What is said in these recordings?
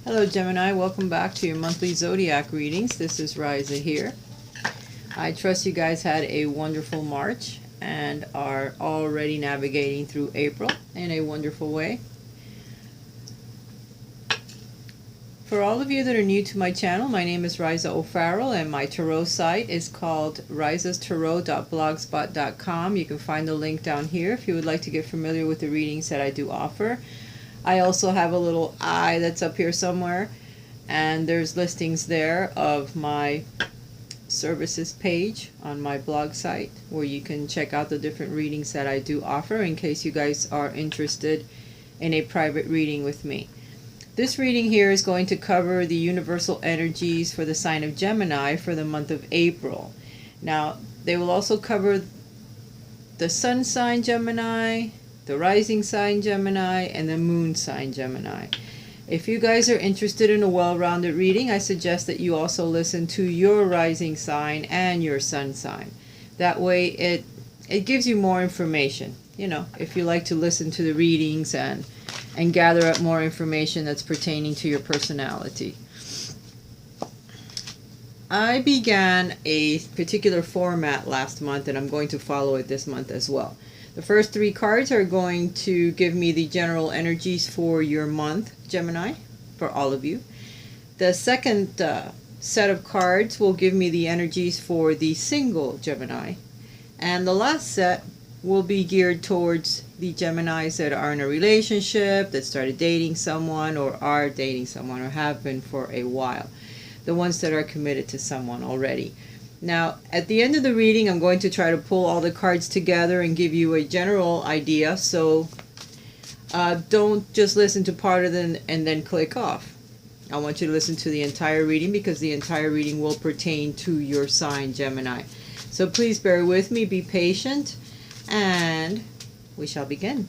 Hello Gemini, welcome back to your monthly zodiac readings. This is Raisa here. I trust you guys had a wonderful March and are already navigating through April in a wonderful way. For all of you that are new to my channel, my name is Raisa O'Farrell and my tarot site is called raisastarot.blogspot.com. You can find the link down here if you would like to get familiar with the readings that I do offer. I also have a little eye that's up here somewhere, and there's listings there of my services page on my blog site where you can check out the different readings that I do offer in case you guys are interested in a private reading with me. This reading here is going to cover the universal energies for the sign of Gemini for the month of April. Now, they will also cover the sun sign Gemini, the rising sign Gemini, and the moon sign Gemini. If you guys are interested in a well-rounded reading, I suggest that you also listen to your rising sign and your sun sign. That way it gives you more information. You know, if you like to listen to the readings and gather up more information that's pertaining to your personality. I began a particular format last month and I'm going to follow it this month as well. The first three cards are going to give me the general energies for your month, Gemini, for all of you. The second set of cards will give me the energies for the single Gemini. And the last set will be geared towards the Geminis that are in a relationship, that started dating someone, or are dating someone, or have been for a while. The ones that are committed to someone already. Now, at the end of the reading, I'm going to try to pull all the cards together and give you a general idea. So don't just listen to part of them and then click off. I want you to listen to the entire reading because the entire reading will pertain to your sign, Gemini. So please bear with me, be patient, and we shall begin.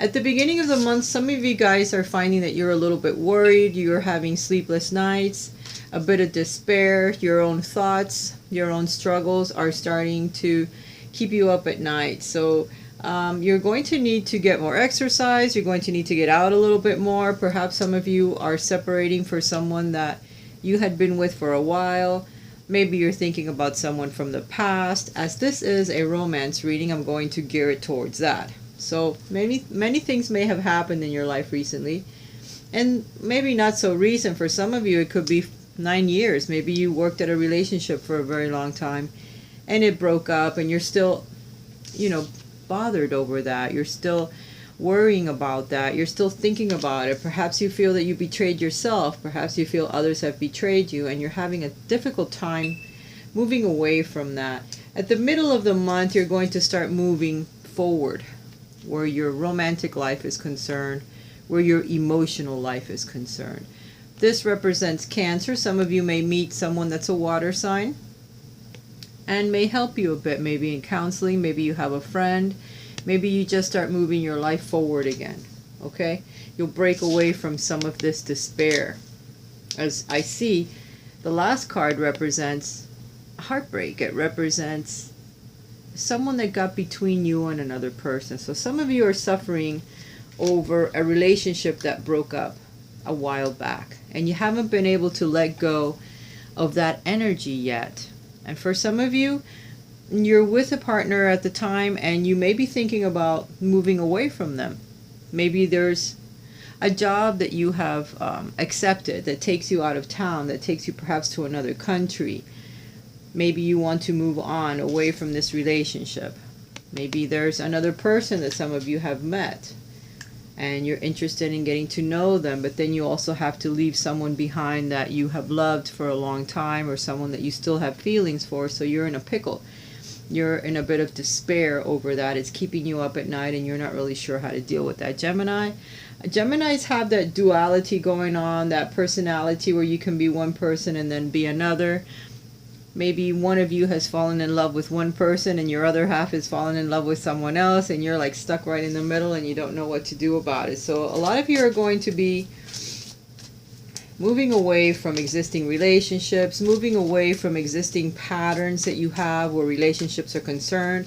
At the beginning of the month, some of you guys are finding that you're a little bit worried, you're having sleepless nights, a bit of despair, your own thoughts, your own struggles are starting to keep you up at night. So you're going to need to get more exercise, you're going to need to get out a little bit more. Perhaps some of you are separating for someone that you had been with for a while. Maybe you're thinking about someone from the past. As this is a romance reading, I'm going to gear it towards that. So many things may have happened in your life recently, and maybe not so recent. For some of you, it could be 9 years. Maybe you worked at a relationship for a very long time, and it broke up, and you're still, bothered over that. You're still worrying about that. You're still thinking about it. Perhaps you feel that you betrayed yourself. Perhaps you feel others have betrayed you, and you're having a difficult time moving away from that. At the middle of the month, you're going to start moving forward, where your romantic life is concerned, where your emotional life is concerned. This represents Cancer. Some of you may meet someone that's a water sign and may help you a bit, maybe in counseling, maybe you have a friend, maybe you just start moving your life forward again, okay? You'll break away from some of this despair. As I see, the last card represents heartbreak. It represents someone that got between you and another person. So some of you are suffering over a relationship that broke up a while back, and you haven't been able to let go of that energy yet. And for some of you, you're with a partner at the time and you may be thinking about moving away from them. Maybe there's a job that you have accepted that takes you out of town, that takes you perhaps to another country. Maybe you want to move on away from this relationship. Maybe there's another person that some of you have met and you're interested in getting to know them, but then you also have to leave someone behind that you have loved for a long time, or someone that you still have feelings for, so you're in a pickle. You're in a bit of despair over that. It's keeping you up at night and you're not really sure how to deal with that. Geminis have that duality going on, that personality where you can be one person and then be another. Maybe one of you has fallen in love with one person and your other half has fallen in love with someone else, and you're like stuck right in the middle and you don't know what to do about it. So a lot of you are going to be moving away from existing relationships, moving away from existing patterns that you have where relationships are concerned.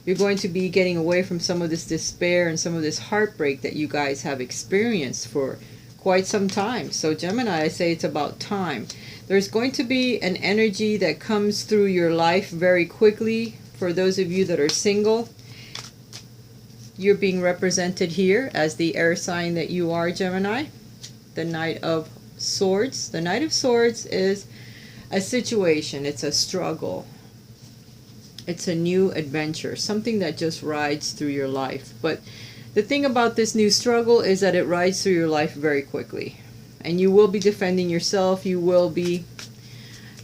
You're going to be getting away from some of this despair and some of this heartbreak that you guys have experienced for quite some time. So Gemini, I say it's about time. There's going to be an energy that comes through your life very quickly. For those of you that are single, you're being represented here as the air sign that you are, Gemini. The Knight of Swords. The Knight of Swords is a situation. It's a struggle. It's a new adventure. Something that just rides through your life. But the thing about this new struggle is that it rides through your life very quickly. And you will be defending yourself. You will be,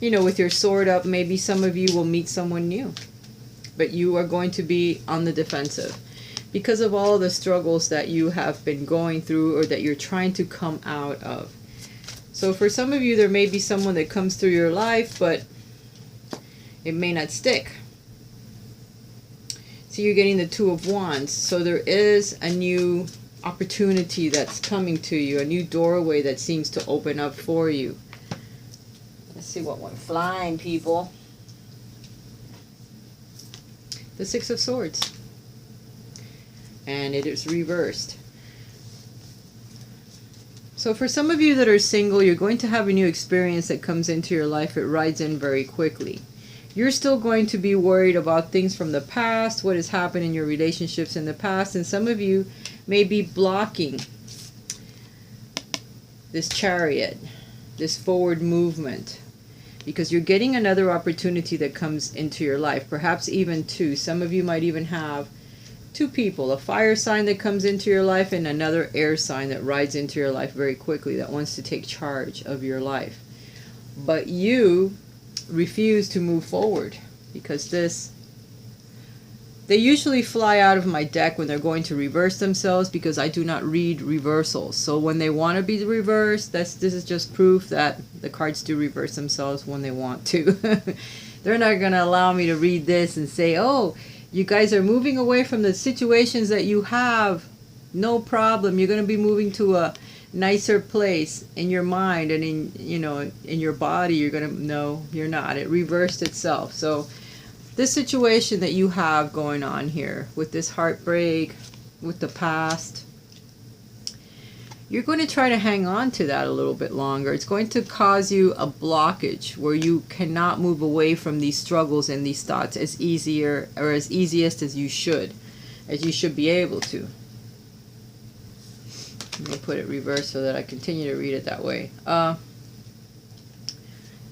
with your sword up. Maybe some of you will meet someone new. But you are going to be on the defensive because of all the struggles that you have been going through or that you're trying to come out of. So for some of you, there may be someone that comes through your life, but it may not stick. So you're getting the Two of Wands. So there is a new opportunity that's coming to you, a new doorway that seems to open up for you. Let's see what went flying, people. The Six of Swords. And it is reversed. So for some of you that are single, you're going to have a new experience that comes into your life. It rides in very quickly. You're still going to be worried about things from the past, what has happened in your relationships in the past, and some of you may be blocking this Chariot, this forward movement, because you're getting another opportunity that comes into your life, perhaps even two. Some of you might even have two people, a fire sign that comes into your life and another air sign that rides into your life very quickly, that wants to take charge of your life. But you refuse to move forward because they usually fly out of my deck when they're going to reverse themselves, because I do not read reversals. So when they want to be reversed, this is just proof that the cards do reverse themselves when they want to. They're not going to allow me to read this and say, oh, you guys are moving away from the situations that you have. No problem. You're going to be moving to a nicer place in your mind and in your body. You're going to, no, you're not. It reversed itself. So this situation that you have going on here with this heartbreak, with the past, you're going to try to hang on to that a little bit longer. It's going to cause you a blockage where you cannot move away from these struggles and these thoughts as easiest as you should be able to. Let me put it reversed so that I continue to read it that way.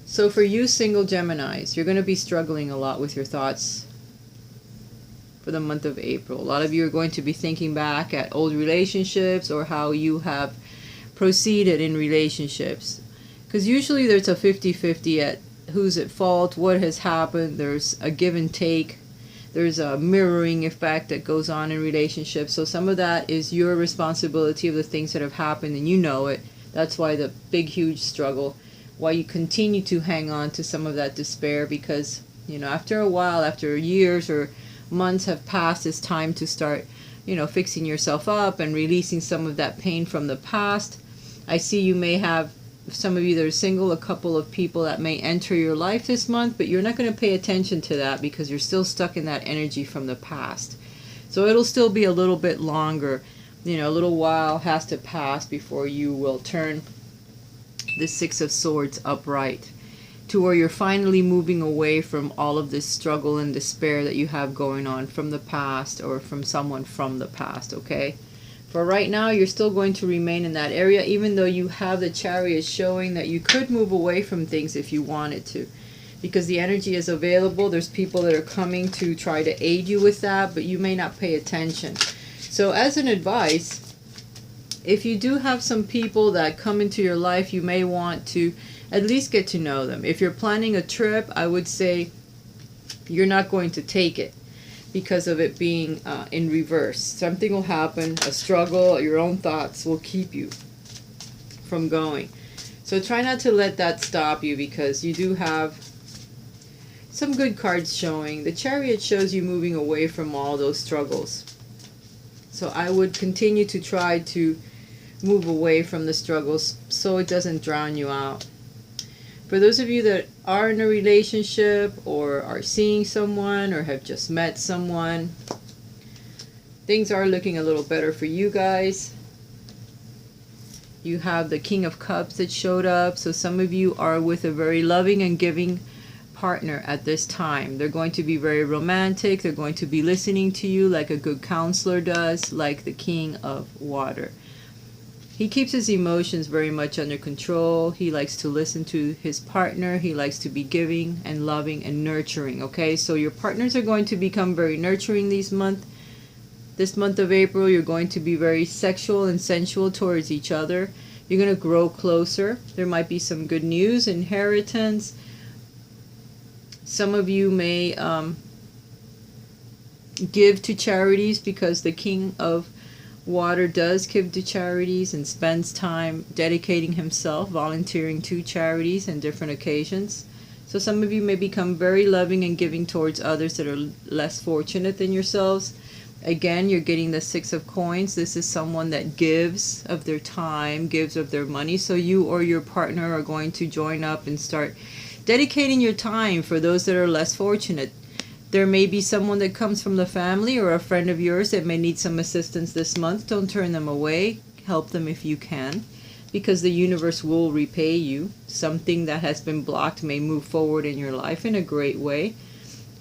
So for you single Geminis, you're going to be struggling a lot with your thoughts for the month of April. A lot of you are going to be thinking back at old relationships or how you have proceeded in relationships. Because usually there's a 50-50 at who's at fault, what has happened. There's a give and take. There's a mirroring effect that goes on in relationships. So some of that is your responsibility of the things that have happened, and you know it. That's why the big, huge struggle. Why you continue to hang on to some of that despair, because, after a while, after years or months have passed, it's time to start, fixing yourself up and releasing some of that pain from the past. I see you may have, some of you that are single, a couple of people that may enter your life this month, but you're not going to pay attention to that because you're still stuck in that energy from the past. So it'll still be a little bit longer. A little while has to pass before you will turn the Six of Swords upright, to where you're finally moving away from all of this struggle and despair that you have going on from the past or from someone from the past, okay? For right now, you're still going to remain in that area, even though you have the Chariot showing that you could move away from things if you wanted to, because the energy is available. There's people that are coming to try to aid you with that, but you may not pay attention. So as an advice, if you do have some people that come into your life, you may want to at least get to know them. If you're planning a trip, I would say you're not going to take it because of it being in reverse. Something will happen, a struggle, your own thoughts will keep you from going. So try not to let that stop you, because you do have some good cards showing. The Chariot shows you moving away from all those struggles. So I would continue to try to move away from the struggles so it doesn't drown you out. For those of you that are in a relationship or are seeing someone or have just met someone, things are looking a little better for you guys. You have the King of Cups that showed up. So some of you are with a very loving and giving partner at this time. They're going to be very romantic. They're going to be listening to you like a good counselor does, like the King of Water. He keeps his emotions very much under control. He likes to listen to his partner. He likes to be giving and loving and nurturing. Okay, so your partners are going to become very nurturing this month. This month of April, you're going to be very sexual and sensual towards each other. You're going to grow closer. There might be some good news, inheritance. Some of you may give to charities, because the King of Water does give to charities and spends time dedicating himself, volunteering to charities and different occasions. So some of you may become very loving and giving towards others that are less fortunate than yourselves. Again, you're getting the Six of Coins. This is someone that gives of their time, gives of their money. So you or your partner are going to join up and start dedicating your time for those that are less fortunate. There may be someone that comes from the family or a friend of yours that may need some assistance this month. Don't turn them away. Help them if you can, because the universe will repay you. Something that has been blocked may move forward in your life in a great way.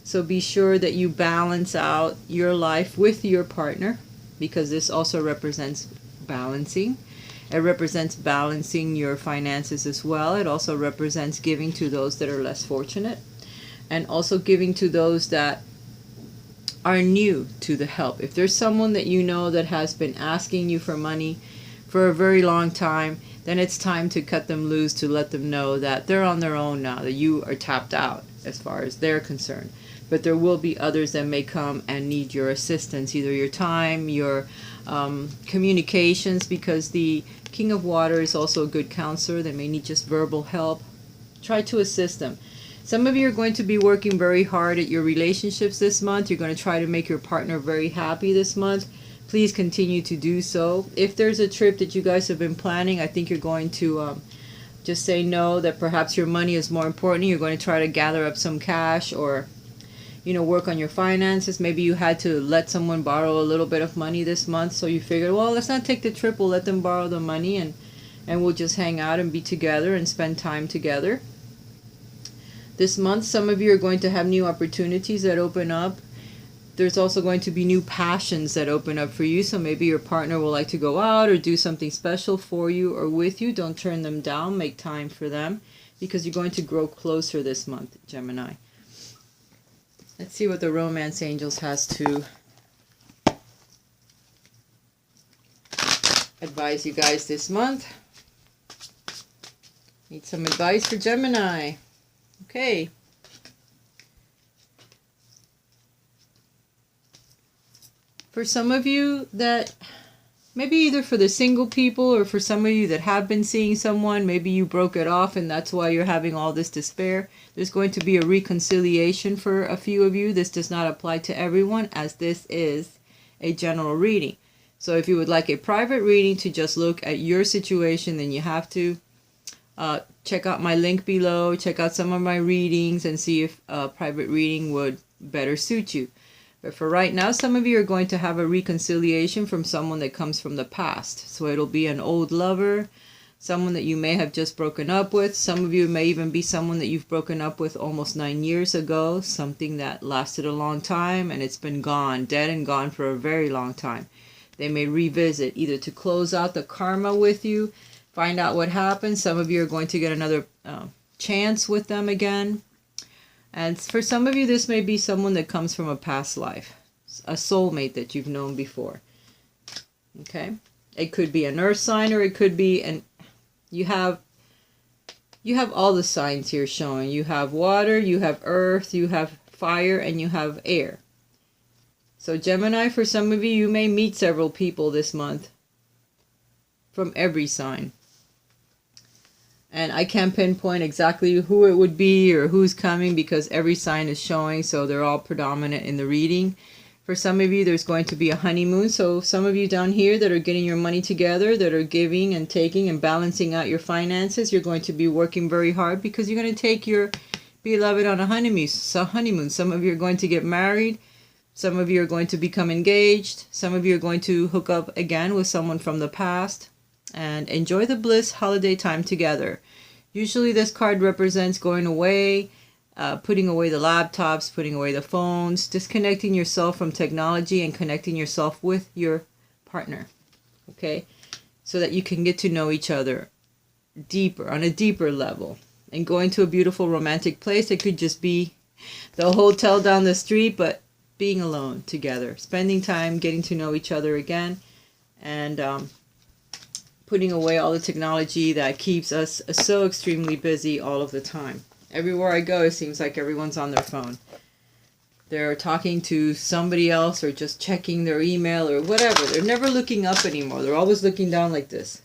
So be sure that you balance out your life with your partner, because this also represents balancing. It represents balancing your finances as well. It also represents giving to those that are less fortunate, and also giving to those that are new to the help. If there's someone that you know that has been asking you for money for a very long time, then it's time to cut them loose, to let them know that they're on their own now, that you are tapped out as far as they're concerned. But there will be others that may come and need your assistance, either your time, your communications, because the King of Water is also a good counselor. They may need just verbal help. Try to assist them. Some of you are going to be working very hard at your relationships this month. You're going to try to make your partner very happy this month. Please continue to do so. If there's a trip that you guys have been planning, I think you're going to just say no, that perhaps your money is more important. You're going to try to gather up some cash, or work on your finances. Maybe you had to let someone borrow a little bit of money this month, so you figured, well, let's not take the trip. We'll let them borrow the money, and we'll just hang out and be together and spend time together. This month, some of you are going to have new opportunities that open up. There's also going to be new passions that open up for you. So maybe your partner will like to go out or do something special for you or with you. Don't turn them down. Make time for them, because you're going to grow closer this month, Gemini. Let's see what the Romance Angels has to advise you guys this month. Need some advice for Gemini. Okay. For some of you that, maybe either for the single people or for some of you that have been seeing someone, maybe you broke it off and that's why you're having all this despair. There's going to be a reconciliation for a few of you. This does not apply to everyone, as this is a general reading. So if you would like a private reading to just look at your situation, then you have to check out my link below, check out some of my readings, and see if a private reading would better suit you. But for right now, some of you are going to have a reconciliation from someone that comes from the past. So it'll be an old lover, someone that you may have just broken up with. Some of you may even be someone that you've broken up with almost 9 years ago, something that lasted a long time and it's been gone, dead and gone for a very long time. They may revisit, either to close out the karma with you, find out what happened. Some of you are going to get another chance with them again. And for some of you, this may be someone that comes from a past life, a soulmate that you've known before. Okay? It could be an earth sign, or it could be you have all the signs here showing. You have water, you have earth, you have fire, and you have air. So Gemini, for some of you, you may meet several people this month from every sign. And I can't pinpoint exactly who it would be or who's coming, because every sign is showing, so they're all predominant in the reading. For some of you, there's going to be a honeymoon. So some of you down here that are getting your money together, that are giving and taking and balancing out your finances, you're going to be working very hard, because you're going to take your beloved on a honeymoon. Some of you are going to get married. Some of you are going to become engaged. Some of you are going to hook up again with someone from the past. and enjoy the bliss holiday time together. Usually this card represents going away, putting away the laptops, putting away the phones, disconnecting yourself from technology and connecting yourself with your partner, okay? So that you can get to know each other deeper, on a deeper level, and going to a beautiful romantic place. It could just be the hotel down the street, but being alone together, spending time, getting to know each other again, and putting away all the technology that keeps us so extremely busy all of the time. Everywhere I go, it seems like everyone's on their phone. They're talking to somebody else or just checking their email or whatever. They're never looking up anymore. They're always looking down like this.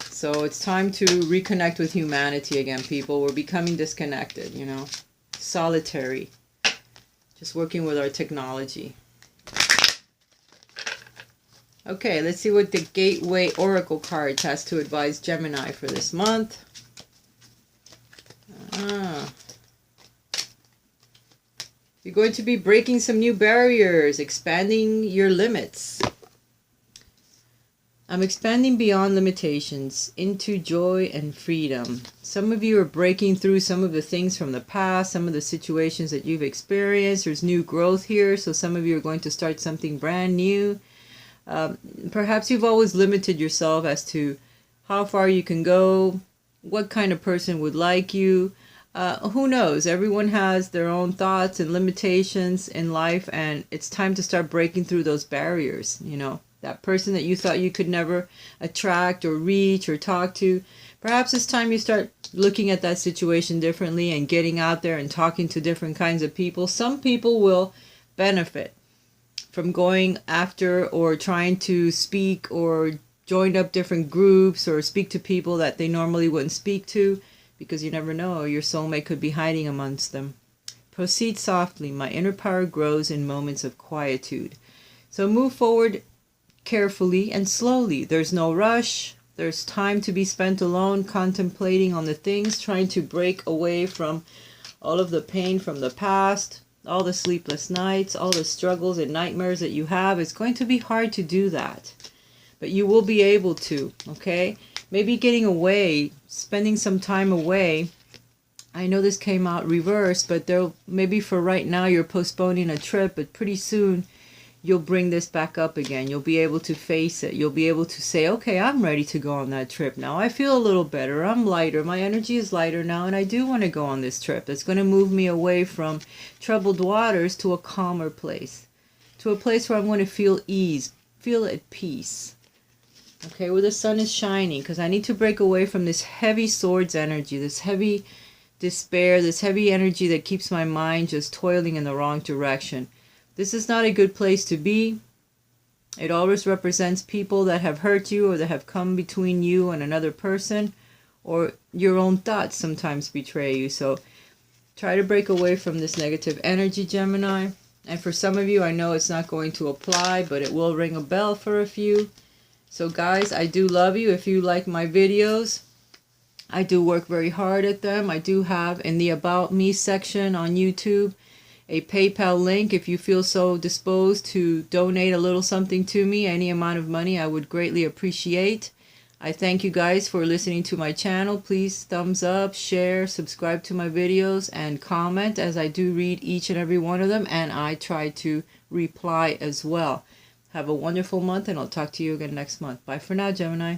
So it's time to reconnect with humanity again, people. We're becoming disconnected, you know, solitary, just working with our technology. Okay, let's see what the Gateway Oracle cards has to advise Gemini for this month. You're going to be breaking some new barriers, expanding your limits. I'm expanding beyond limitations into joy and freedom. Some of you are breaking through some of the things from the past, some of the situations that you've experienced. There's new growth here, so some of you are going to start something brand new. Perhaps you've always limited yourself as to how far you can go, what kind of person would like you. Who knows? Everyone has their own thoughts and limitations in life, and it's time to start breaking through those barriers, you know. That person that you thought you could never attract or reach or talk to. Perhaps it's time you start looking at that situation differently and getting out there and talking to different kinds of people. Some people will benefit from going after or trying to speak or join up different groups or speak to people that they normally wouldn't speak to, because you never know, your soulmate could be hiding amongst them. Proceed softly. My inner power grows in moments of quietude. So move forward carefully and slowly. There's no rush. There's time to be spent alone, contemplating on the things, trying to break away from all of the pain from the past, all the sleepless nights, all the struggles and nightmares that you have. It's going to be hard to do that, but you will be able to, okay? Maybe getting away, spending some time away. I know this came out reversed, but there, maybe for right now you're postponing a trip, but pretty soon you'll bring this back up again. You'll be able to face it. You'll be able to say, okay, I'm ready to go on that trip now. I feel a little better. I'm lighter. My energy is lighter now, and I do want to go on this trip. It's going to move me away from troubled waters to a calmer place, to a place where I'm going to feel ease, feel at peace. Okay, where the sun is shining, because I need to break away from this heavy swords energy, this heavy despair, this heavy energy that keeps my mind just toiling in the wrong direction. This is not a good place to be. It always represents people that have hurt you or that have come between you and another person, or your own thoughts sometimes betray you. So try to break away from this negative energy, Gemini. And for some of you, I know it's not going to apply, but it will ring a bell for a few. So guys, I do love you. If you like my videos, I do work very hard at them. I do have in the About Me section on YouTube a PayPal link. If you feel so disposed to donate a little something to me, any amount of money, I would greatly appreciate. I thank you guys for listening to my channel. Please thumbs up, share, subscribe to my videos, and comment, as I do read each and every one of them, and I try to reply as well. Have a wonderful month, and I'll talk to you again next month. Bye for now, Gemini.